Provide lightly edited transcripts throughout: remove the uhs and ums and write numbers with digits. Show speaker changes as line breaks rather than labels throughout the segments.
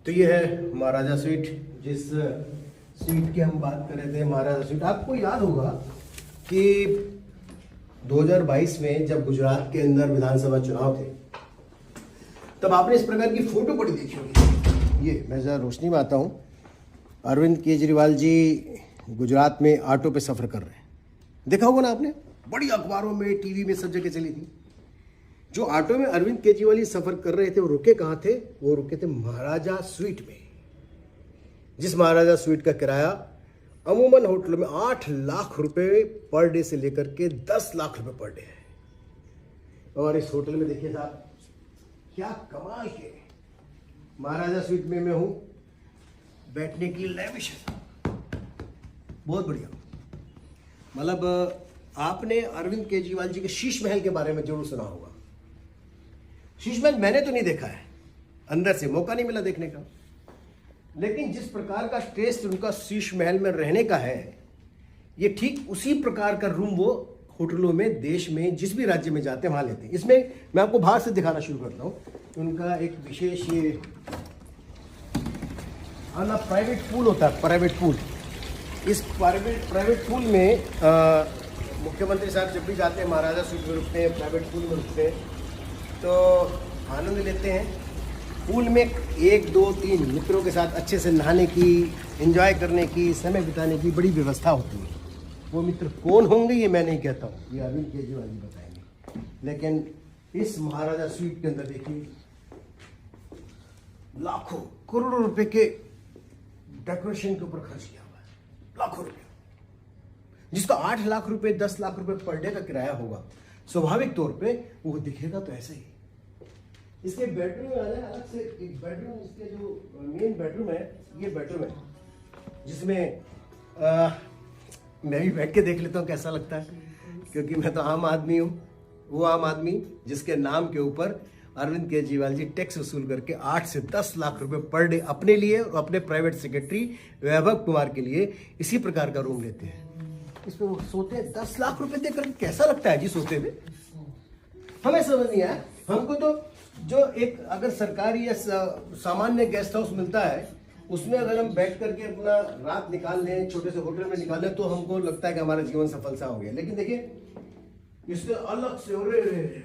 तो ये है महाराजा स्वीट, जिस स्वीट की हम बात कर रहे थे, महाराजा स्वीट। आपको याद होगा कि 2022 में जब गुजरात के अंदर विधानसभा चुनाव थे, तब आपने इस प्रकार की फोटो बड़ी देखी होगी। ये मैं जरा रोशनी में आता हूँ। अरविंद केजरीवाल जी गुजरात में ऑटो पे सफ़र कर रहे हैं, देखा होगा ना आपने, बड़ी अखबारों में, टीवी में, सब जगह चली थी। जो ऑटो में अरविंद केजरीवाल जी सफ़र कर रहे थे, वो रुके कहाँ थे? वो रुके थे महाराजा स्वीट में, जिस महाराजा स्वीट का किराया अमूमन होटलों में 8 लाख रुपए पर डे से लेकर के 10 लाख रुपए पर डे है। और इस होटल में देखिए साहब, क्या कमाल है। महाराजा स्वीट में मैं हूं, बैठने के लिए लैविश है, बहुत बढ़िया। मतलब आपने अरविंद केजरीवाल जी के शीश महल के बारे में जरूर सुना होगा। शीश महल मैंने तो नहीं देखा है, अंदर से मौका नहीं मिला देखने का, लेकिन जिस प्रकार का टेस्ट उनका शीश महल में रहने का है, ये ठीक उसी प्रकार का रूम वो होटलों में, देश में जिस भी राज्य में जाते हैं वहां लेते हैं। इसमें मैं आपको बाहर से दिखाना शुरू करता हूँ। उनका एक विशेष ये आना प्राइवेट पूल होता है, प्राइवेट पूल। इस प्राइवेट पूल में मुख्यमंत्री साहब जब भी जाते हैं, महाराजा स्वीट में रुकते हैं, प्राइवेट पूल में रुकते हैं, तो आनंद लेते हैं। पूल में 1, 2, 3 मित्रों के साथ अच्छे से नहाने की, एंजॉय करने की, समय बिताने की बड़ी व्यवस्था होती है। वो मित्र कौन होंगे ये मैं नहीं कहता हूँ, ये अरविंद केजरीवाल जी बताएंगे। लेकिन इस महाराजा स्वीट के अंदर देखिए, लाखों करोड़ों रुपए के डेकोरेशन के ऊपर खर्च किया हुआ है, लाखों रुपए, जिसका 8 लाख रुपए, 10 लाख रुपए पर डे का किराया होगा। स्वाभाविक तौर पे वो दिखेगा तो ऐसे ही। इसके बेडरूम में अलग से एक बेडरूम, इसके जो मेन बेडरूम है, ये बेडरूम है, जिसमें मैं भी बैठ के देख लेता हूँ कैसा लगता है, क्योंकि मैं तो आम आदमी हूँ। वो आम आदमी जिसके नाम के ऊपर अरविंद केजरीवाल जी टैक्स वसूल करके 8 से 10 लाख रुपए पर डे अपने लिए और अपने प्राइवेट सेक्रेटरी वैभव कुमार के लिए इसी प्रकार का रूम लेते हैं। इसमें वो सोते हैं 10 लाख रुपए देकर। कैसा लगता है जी सोते हुए? हमें समझ नहीं आया। हमको तो जो एक अगर सरकारी या सामान्य गेस्ट हाउस मिलता है, उसमें अगर हम बैठ करके अपना रात निकाल लें, छोटे से होटल में निकाल लें, तो हमको लगता है कि हमारा जीवन सफल सा हो गया। लेकिन देखिए, इसके अलग से, अरे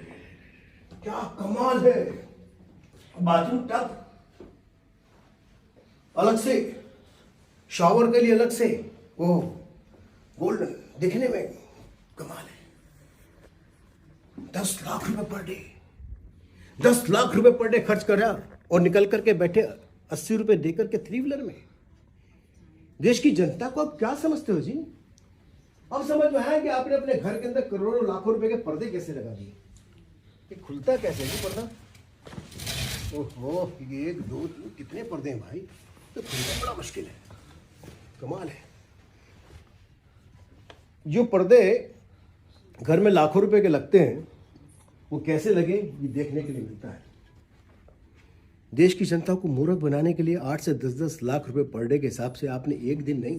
क्या कमाल है, बाथरूम टब अलग से, शावर के लिए अलग से, ओह गोल्डन, दिखने में कमाल है। 10 लाख रुपए पर डे, 10 लाख रुपए पर डे खर्च करा और निकल करके बैठे 80 रुपए देकर के 3 व्हीलर में। देश की जनता को आप क्या समझते हो जी? अब समझ में आया कि आपने अपने घर के अंदर करोड़ों लाखों रुपए के पर्दे कैसे लगा दिए। ये खुलता कैसे है पर्दा? ओहो, ये 1, 2, 3 कितने पर्दे हैं भाई, तो खुलना बड़ा मुश्किल है, कमाल है। जो पर्दे घर में लाखों रुपए के लगते हैं, वो कैसे लगे ये देखने के लिए मिलता है। देश की जनता को मूर्ख बनाने के लिए 8 से 10 लाख रुपए पर डे के हिसाब से आपने एक दिन नहीं,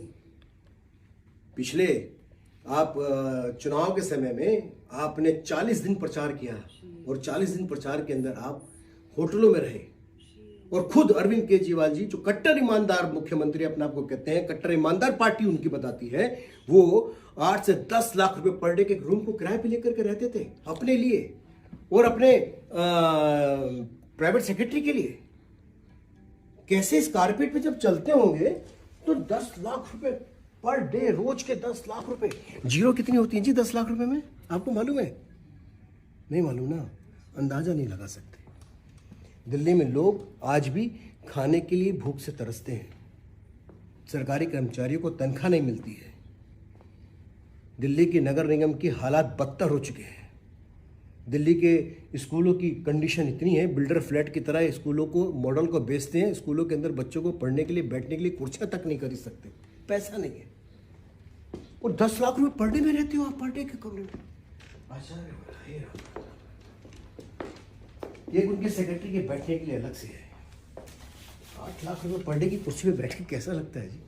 पिछले आप चुनाव के समय में आपने 40 दिन प्रचार किया, और 40 दिन प्रचार के अंदर आप होटलों में रहे, और खुद अरविंद केजरीवाल जी, जो कट्टर ईमानदार मुख्यमंत्री अपने आप को कहते हैं, कट्टर ईमानदार पार्टी उनकी बताती है, वो 8 से 10 लाख रुपए पर डे के रूम को किराए पे लेकर के रहते थे अपने लिए और अपने प्राइवेट सेक्रेटरी के लिए। कैसे इस कारपेट पे जब चलते होंगे तो 10 लाख रुपए पर डे, रोज के 10 लाख रुपए। जीरो कितनी होती है जी 10 लाख रुपए में? आपको मालूम है? नहीं मालूम ना, अंदाजा नहीं लगा सकते। दिल्ली में लोग आज भी खाने के लिए भूख से तरसते हैं। सरकारी कर्मचारियों को तनख्वाह नहीं मिलती है। दिल्ली के नगर निगम की हालात बदतर हो चुके हैं। दिल्ली के स्कूलों की कंडीशन इतनी है, बिल्डर फ्लैट की तरह स्कूलों को, मॉडल को बेचते हैं। स्कूलों के अंदर बच्चों को पढ़ने के लिए, बैठने के लिए कुर्सियां तक नहीं खरीद सकते, पैसा नहीं है। और 10 लाख रुपए पर डे में रहते हो आप, पर डे के कमरे में। एक उनके सेक्रेटरी के बैठने के लिए अलग से है। 8 लाख रुपए पर डे की कुर्सी पे बैठ के कैसा लगता है जी?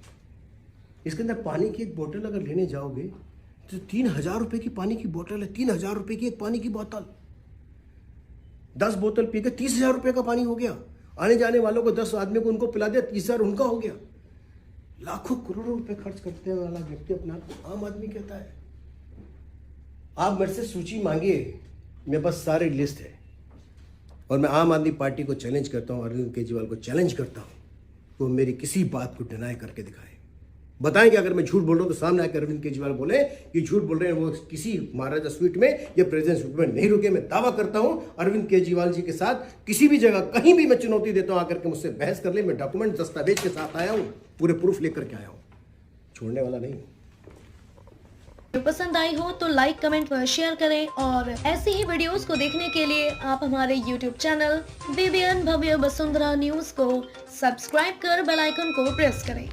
इसके अंदर पानी की एक बोतल अगर लेने जाओगे तो 3000 रुपए की पानी की बोतल है, 3000 रुपए की एक पानी की बोतल। 10 बोतल पी के 30,000 रुपए का पानी हो गया। आने जाने वालों को 10 आदमी को उनको पिला दिया, 30,000 उनका हो गया। लाखों करोड़ों रुपए खर्च करते हैं वाला व्यक्ति अपने आप को आम आदमी कहता है। आप मेरे से सूची मांगिए, मेरे पास सारी लिस्ट है, और मैं आम आदमी पार्टी को चैलेंज करता हूं, अरविंद केजरीवाल को चैलेंज करता हूं, वो मेरी किसी बात को डिनाई करके दिखाए। बताएं कि अगर मैं झूठ बोल रहा हूं तो सामने आकर अरविंद केजरीवाल बोले कि झूठ बोल रहे हैं, वो किसी महाराजा स्वीट में या प्रेसिडेंट स्वीट में नहीं रुके। मैं दावा करता हूं अरविंद केजरीवाल जी के साथ किसी भी जगह कहीं भी मैं चुनौती देता हूं, आकर के मुझसे बहस कर ले। मैं डॉक्यूमेंट दस्तावेज के साथ आया हूं, पूरे प्रूफ लेकर के आया हूं, छोड़ने वाला नहीं।
पसंद आई हो तो लाइक कमेंट व शेयर करें, और ऐसी ही वीडियोस को देखने के लिए आप हमारे YouTube चैनल BBN भव्य वसुंधरा न्यूज को सब्सक्राइब कर बेल आइकन को प्रेस करें।